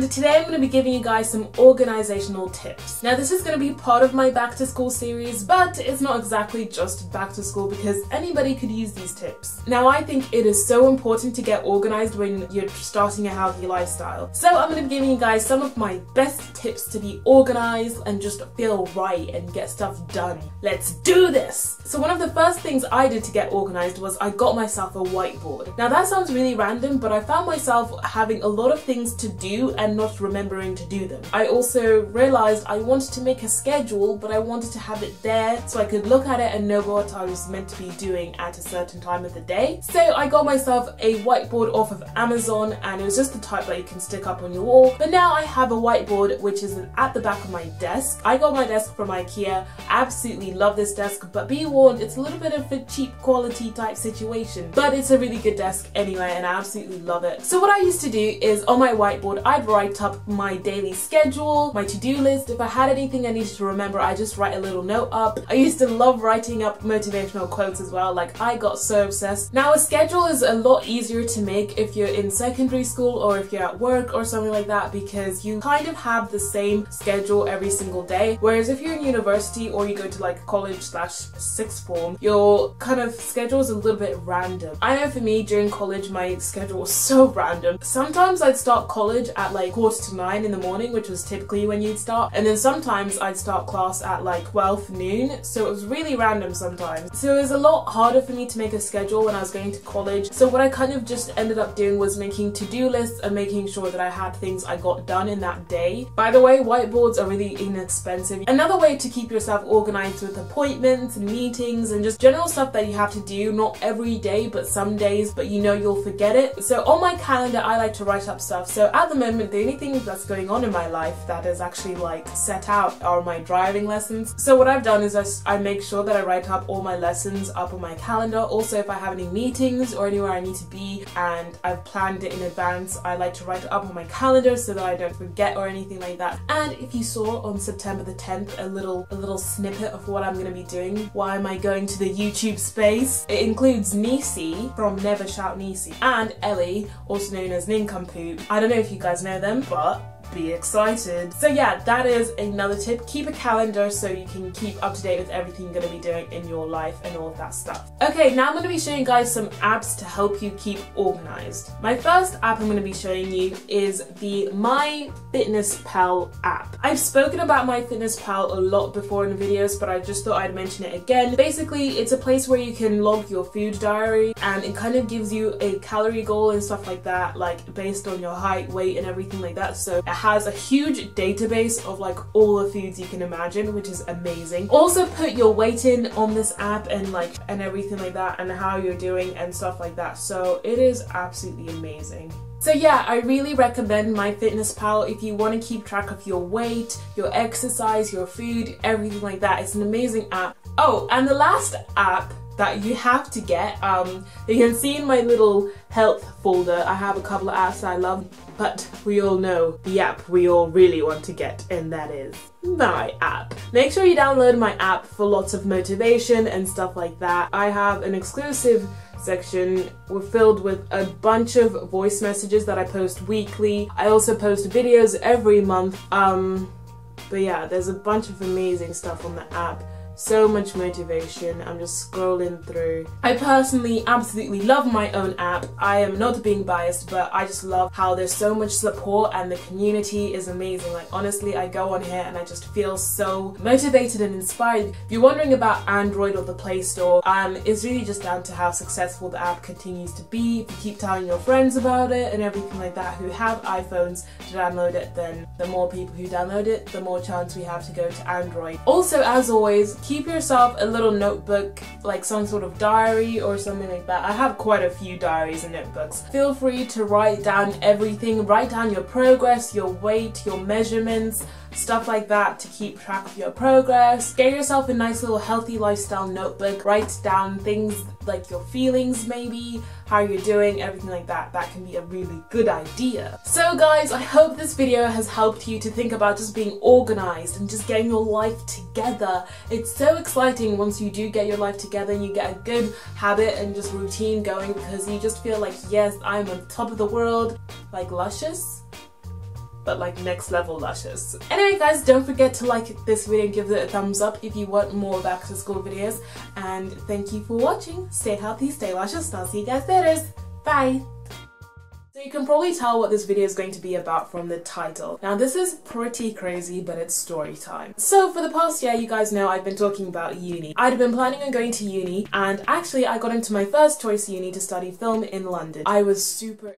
and today I'm going to be giving you guys some organizational tips. Now this is going to be part of my back to school series, but it's not exactly just back to school because anybody could use these tips. Now I think it is so important to get organized when you're starting a healthy lifestyle. So I'm going to be giving you guys some of my best tips to be organized and just feel right and get stuff done. Let's do this! So one of the first things I did to get organized was I got myself a whiteboard. Now that sounds really random, but I found myself having a lot of things to do and not remembering to do them. I also realized I wanted to make a schedule, but I wanted to have it there so I could look at it and know what I was meant to be doing at a certain time of the day. So I got myself a whiteboard off of Amazon, and it was just the type that you can stick up on your wall. But now I have a whiteboard which is at the back of my desk. I got my desk from IKEA. Absolutely love this desk, but be warned, it's a little bit of a cheap quality type situation. But it's a really good desk anyway, and I absolutely love it. So what I used to do is on my whiteboard, I'd write up my daily schedule, my to-do list. If I had anything I needed to remember, I just write a little note up. I used to love writing up motivational quotes as well, like I got so obsessed. Now a schedule is a lot easier to make if you're in secondary school or if you're at work or something like that, because you kind of have the same schedule every single day, whereas if you're in university or you go to like college / sixth form, your kind of schedule is a little bit random. I know for me during college my schedule was so random. Sometimes I'd start college at like 8:45 in the morning, which was typically when you'd start, and then sometimes I'd start class at like 12 noon, so it was really random sometimes. So it was a lot harder for me to make a schedule when I was going to college. So what I kind of just ended up doing was making to-do lists and making sure that I had things I got done in that day. By the way, whiteboards are really inexpensive. Another way to keep yourself organized with appointments and meetings and just general stuff that you have to do, not every day but some days, but you know you'll forget it. So on my calendar I like to write up stuff. So at the moment the only thing that's going on in my life that is actually like set out are my driving lessons. So what I've done is I make sure that I write up all my lessons up on my calendar. Also if I have any meetings or anywhere I need to be and I've planned it in advance, I like to write it up on my calendar so that I don't forget or anything like that. And if you saw on September the 10th a little snippet of what I'm going to be doing, why am I going to the YouTube space? It includes Nisi from Never Shout Nisi and Ellie, also known as Nincompoop. I don't know if you guys know them, but be excited. So yeah, that is another tip. Keep a calendar so you can keep up to date with everything you're going to be doing in your life and all of that stuff. Okay, now I'm going to be showing you guys some apps to help you keep organized. My first app I'm going to be showing you is the MyFitnessPal app. I've spoken about MyFitnessPal a lot before in videos, but I just thought I'd mention it again. Basically, it's a place where you can log your food diary, and it kind of gives you a calorie goal and stuff like that, like based on your height, weight and everything like that. So it has a huge database of like all the foods you can imagine, which is amazing. Also put your weight in on this app and everything like that, and how you're doing and stuff like that. So it is absolutely amazing. So yeah, I really recommend MyFitnessPal if you want to keep track of your weight, your exercise, your food, everything like that. It's an amazing app. Oh, and the last app that you have to get, you can see in my little health folder, I have a couple of apps I love, but we all know the app we all really want to get, and that is my app. Make sure you download my app for lots of motivation and stuff like that. I have an exclusive section filled with a bunch of voice messages that I post weekly. I also post videos every month, but yeah, there's a bunch of amazing stuff on the app. So much motivation. I'm just scrolling through. I personally absolutely love my own app. I am not being biased, but I just love how there's so much support and the community is amazing. Like honestly, I go on here and I just feel so motivated and inspired. If you're wondering about Android or the Play Store, it's really just down to how successful the app continues to be. If you keep telling your friends about it and everything like that who have iPhones to download it, then the more people who download it, the more chance we have to go to Android. Also, as always, keep yourself a little notebook, like some sort of diary or something like that. I have quite a few diaries and notebooks. Feel free to write down everything. Write down your progress, your weight, your measurements, stuff like that to keep track of your progress. Get yourself a nice little healthy lifestyle notebook. Write down things like your feelings maybe, how you're doing, everything like that. That can be a really good idea. So guys, I hope this video has helped you to think about just being organized and just getting your life together. It's so exciting once you do get your life together and you get a good habit and just routine going, because you just feel like, yes, I'm on top of the world, like Luscious. but like next level luscious. Anyway guys, don't forget to like this video and give it a thumbs up if you want more back to school videos, and thank you for watching. Stay healthy, stay luscious, and I'll see you guys later. Bye! So you can probably tell what this video is going to be about from the title. Now this is pretty crazy, but it's story time. So for the past year, you guys know I've been talking about uni. I'd been planning on going to uni, and actually I got into my first choice uni to study film in London. I was super